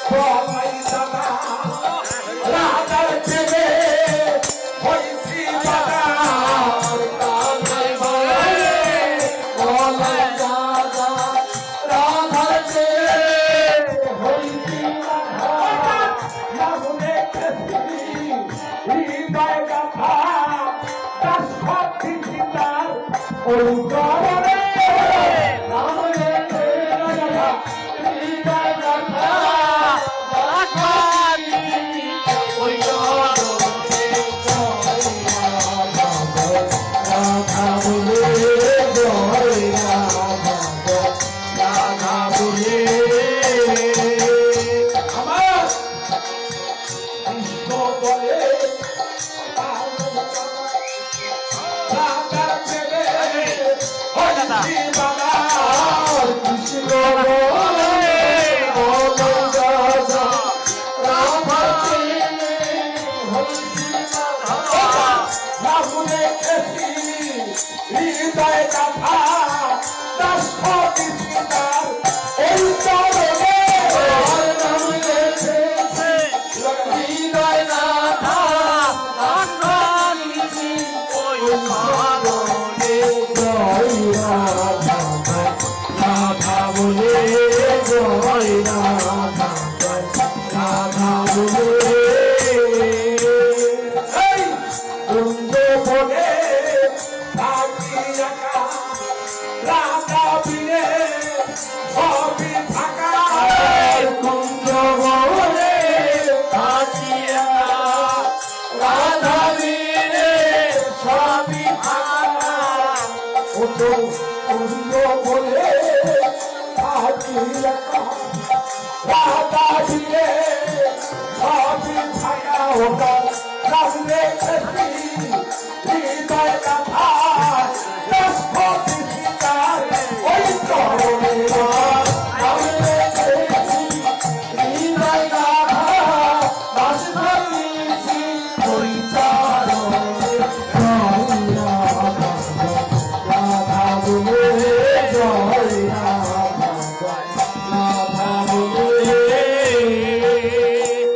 বলাই দাদা রাধার প্রেমে হইছি দাদা বলাই দাদা রাধার প্রেমে হইছি দাদা লাগুনে কেসি হৃদয় গাথা তার সব চিন্তার ওই গরমে লাগুনে রাধা হৃদয় গাথা হৃদয় গাথা দাস হৃদয় রাধা বলে জয় রাধা রাধা বলে কুঞ্জ বলে রাধা বিনে সবই থাকা কুঞ্জ বলে রাধা বিনে সবই থাকা কুঞ্জ বলে রাধা বিনে সবই থাকা ওটা রাধে হৃদয় গাথা ওই চরণে হৃদয় গাথা দাস ধরিছি ওই চরণে রাধা বলে জয় রাধা রাধা বলে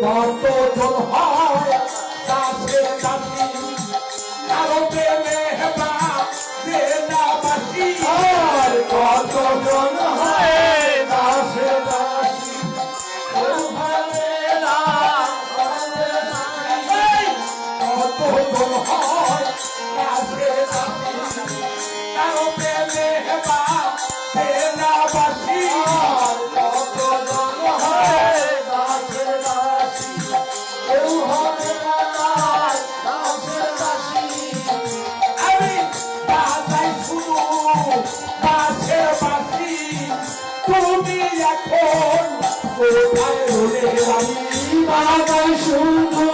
কত জন হয় দাসের দাসী কারো প্রেমে হেবা যে না বাসি আর কত জন হয় দাসের দাসী কত জন হয় দাসের দাসী কারো প্রেমে হেবা যে না বাসি আর কত জন হয় দাসের দাসী তুমি এখন কোথায় রলে বাগান শুধু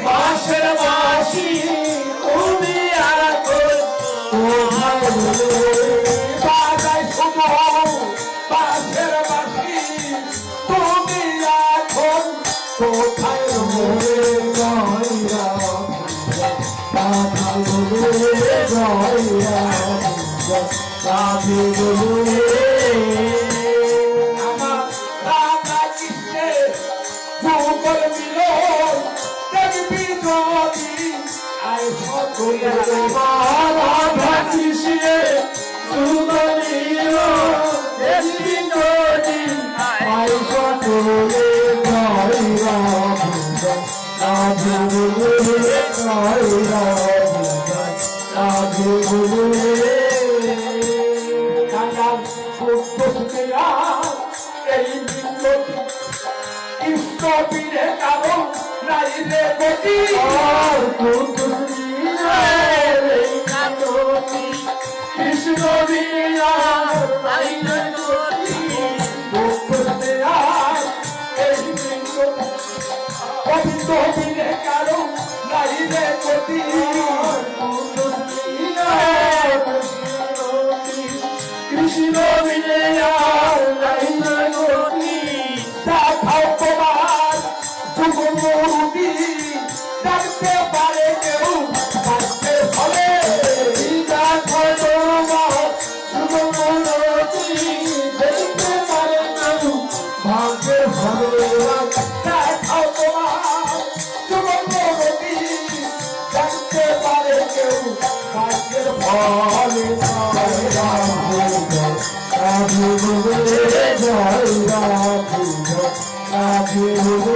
বাঁশের বাঁশি তুমি এখন কোথায় রলে বাগান শুধু বাঁশের বাঁশি তুমি এখন কোথায় রলে জয় রাধা বলে জয় রাধা বলে আমার রাধা কৃষ্ণে যুগল মিলন দেখবি যদি আয় সকলে রাধা কৃষ্ণে যুগল মিলন দেখবি যদি আয় সকলে জয় রাধা রাধা বলে জয় রাধা রাধা বলে এই কৃষ্ণ বীরে কারো নাই রে গতি কৃষ্ণ বীরে নাই রে গতি এই গোবিন্দ বীরে কারো নাই রে গতি কৃষ্ণ বীরে নাই রে গতি দেখাও তোমার যুগমূর্তি দেখতে পারে কেউ দেখতে হবে দেখো তোমার যুগমূর্তি দেখতে পারে কেউ ভাগ্যে হবে রাধে